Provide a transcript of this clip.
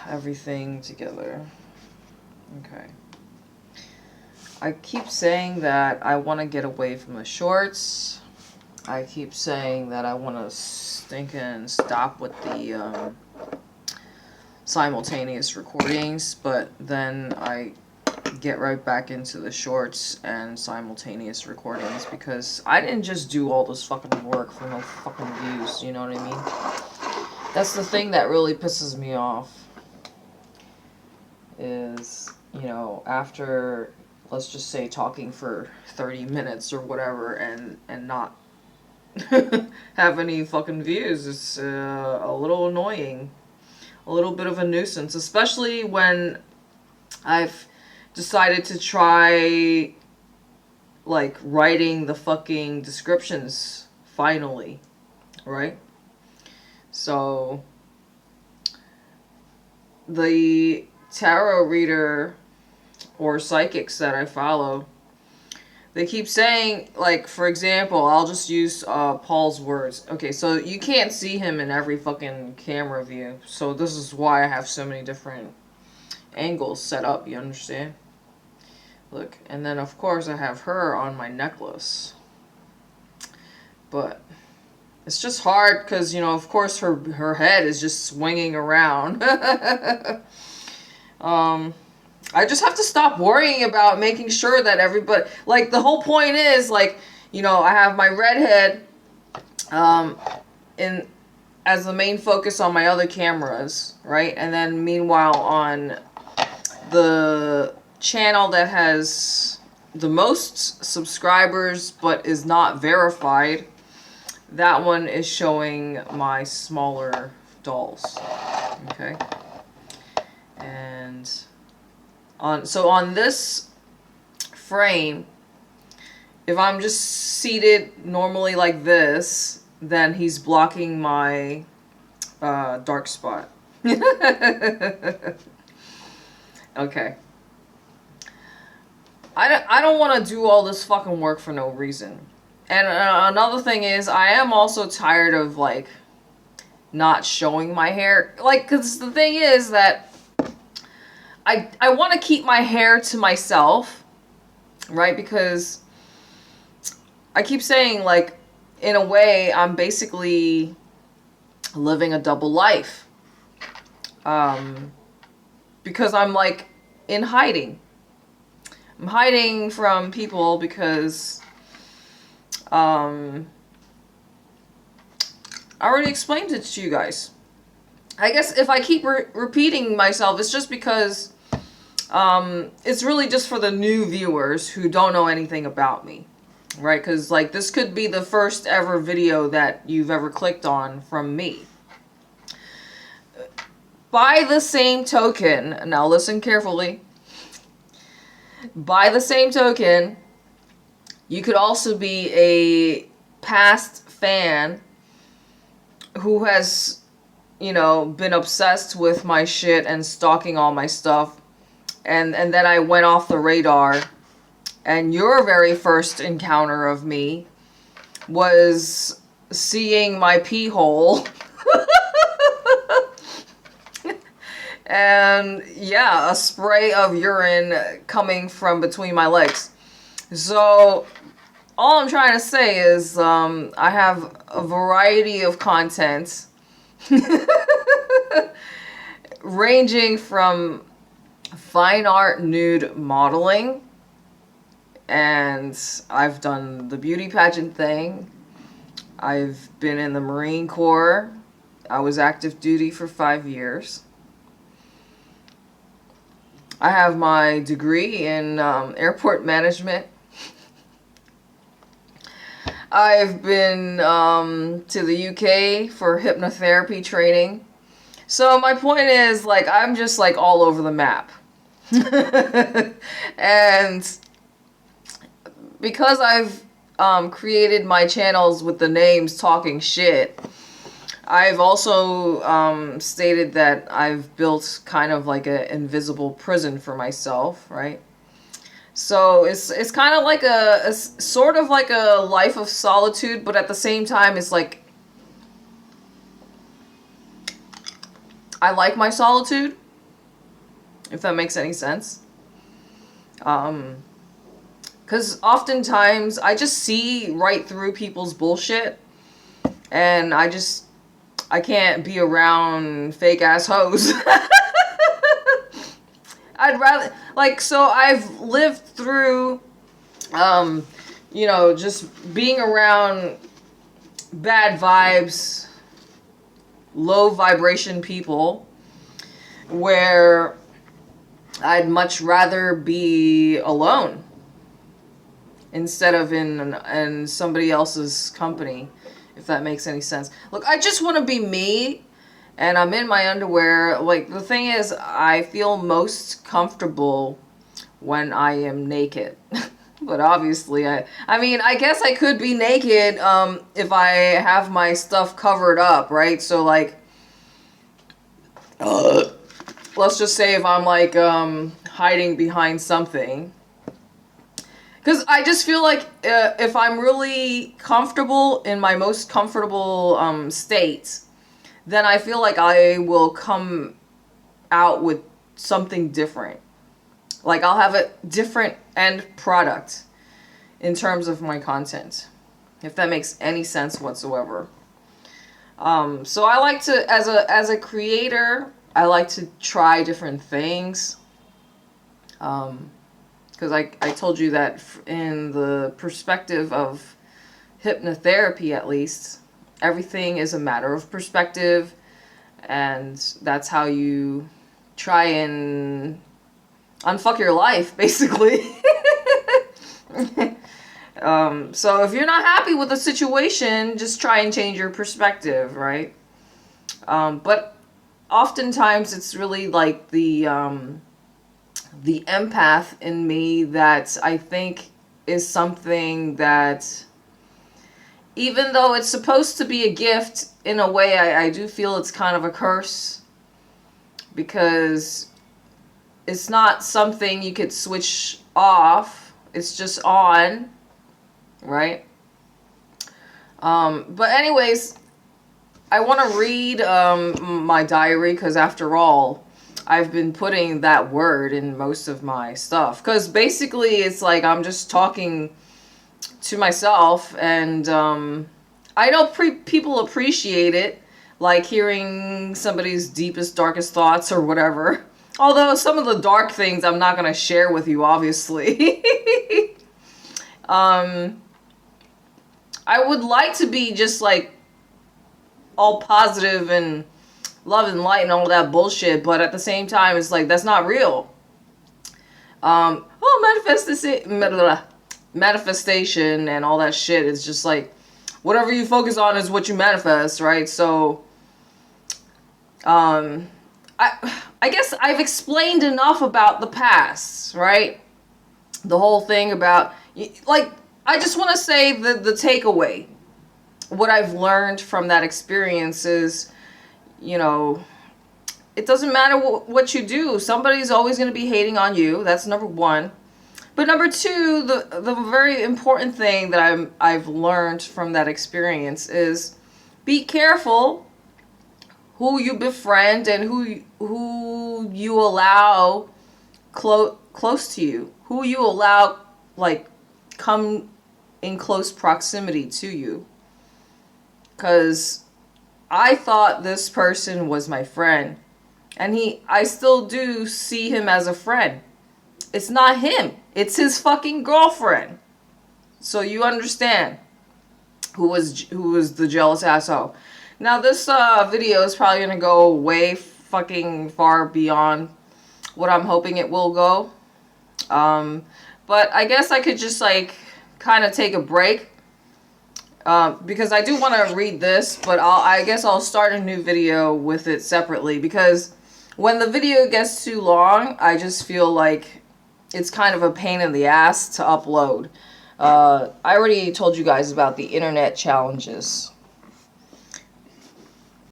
everything together. Okay. I keep saying that I want to get away from the shorts. I keep saying that I want to stinking stop with the simultaneous recordings, but then I get right back into the shorts and simultaneous recordings because I didn't just do all this fucking work for no fucking views, you know what I mean? That's the thing that really pisses me off is, you know, after, let's just say, talking for 30 minutes or whatever and not have any fucking views, it's a little annoying. A little bit of a nuisance, especially when I've decided to try, like, writing the fucking descriptions finally, right? So, the tarot reader or psychics that I follow, they keep saying, like, for example, I'll just use Paul's words. Okay, so you can't see him in every fucking camera view. So this is why I have so many different angles set up, you understand? Look, and then of course I have her on my necklace. But it's just hard because, you know, of course her head is just swinging around. I just have to stop worrying about making sure that everybody, like, the whole point is, like, you know, I have my redhead in as the main focus on my other cameras, right? And then meanwhile on the channel that has the most subscribers but is not verified, that one is showing my smaller dolls. Okay. And on this frame, if I'm just seated normally like this, then he's blocking my dark spot. Okay. I don't want to do all this fucking work for no reason. And another thing is, I am also tired of, like, not showing my hair. Like, because the thing is that I want to keep my hair to myself, right? Because I keep saying, like, in a way, I'm basically living a double life. Because I'm, like, in hiding. I'm hiding from people because I already explained it to you guys. I guess if I keep repeating myself, it's just because it's really just for the new viewers who don't know anything about me, right? Because, like, this could be the first ever video that you've ever clicked on from me. By the same token, now listen carefully, by the same token, you could also be a past fan who has, you know, been obsessed with my shit and stalking all my stuff, and then I went off the radar, and your very first encounter of me was seeing my pee hole. And yeah, a spray of urine coming from between my legs. So all I'm trying to say is I have a variety of content ranging from fine art nude modeling, and I've done the beauty pageant thing. I've been in the Marine Corps. I was active duty for 5 years. I have my degree in airport management. I've been to the UK for hypnotherapy training. So my point is, like, I'm just, like, all over the map. And because I've created my channels with the names Talking Shit, I've also stated that I've built kind of like an invisible prison for myself, right? So it's kind of like a sort of like a life of solitude, but at the same time, it's like I like my solitude, if that makes any sense. Because oftentimes I just see right through people's bullshit, and I can't be around fake ass hoes. I'd rather, like, so I've lived through, just being around bad vibes, low vibration people, where I'd much rather be alone instead of in somebody else's company, if that makes any sense. Look, I just want to be me, and I'm in my underwear. Like, the thing is, I feel most comfortable when I am naked. But obviously, I guess I could be naked if I have my stuff covered up, right? So, like, let's just say if I'm, like, hiding behind something. Because I just feel like if I'm really comfortable in my most comfortable state, then I feel like I will come out with something different. Like, I'll have a different end product in terms of my content, if that makes any sense whatsoever. So I like to, as a creator, I like to try different things. Because I told you that in the perspective of hypnotherapy, at least, everything is a matter of perspective, and that's how you try and unfuck your life, basically. So if you're not happy with the situation, just try and change your perspective, right? But oftentimes it's really like the empath in me that I think is something that, even though it's supposed to be a gift, in a way I do feel it's kind of a curse, because it's not something you could switch off. It's just on, right? But anyways, I want to read my diary, because after all, I've been putting that word in most of my stuff. Because basically it's like I'm just talking to myself, and I know people appreciate it, like hearing somebody's deepest, darkest thoughts or whatever. Although some of the dark things I'm not going to share with you, obviously. I would like to be just like all positive and love and light and all that bullshit, but at the same time, it's like, that's not real. Manifestation and all that shit is just like, whatever you focus on is what you manifest, right? So, I guess I've explained enough about the past, right? The whole thing about, like, I just want to say the takeaway. What I've learned from that experience is, it doesn't matter what you do. Somebody's always going to be hating on you. That's number one. But number two, the very important thing that I've learned from that experience is, be careful who you befriend and who you allow close to you, who you allow, like, come in close proximity to you. Because I thought this person was my friend, and I still do see him as a friend. It's not him. It's his fucking girlfriend. So you understand who was the jealous asshole. Now this video is probably going to go way fucking far beyond what I'm hoping it will go. But I guess I could just, like, kind of take a break. Because I do want to read this, but I guess I'll start a new video with it separately, because when the video gets too long, I just feel like it's kind of a pain in the ass to upload. I already told you guys about the internet challenges.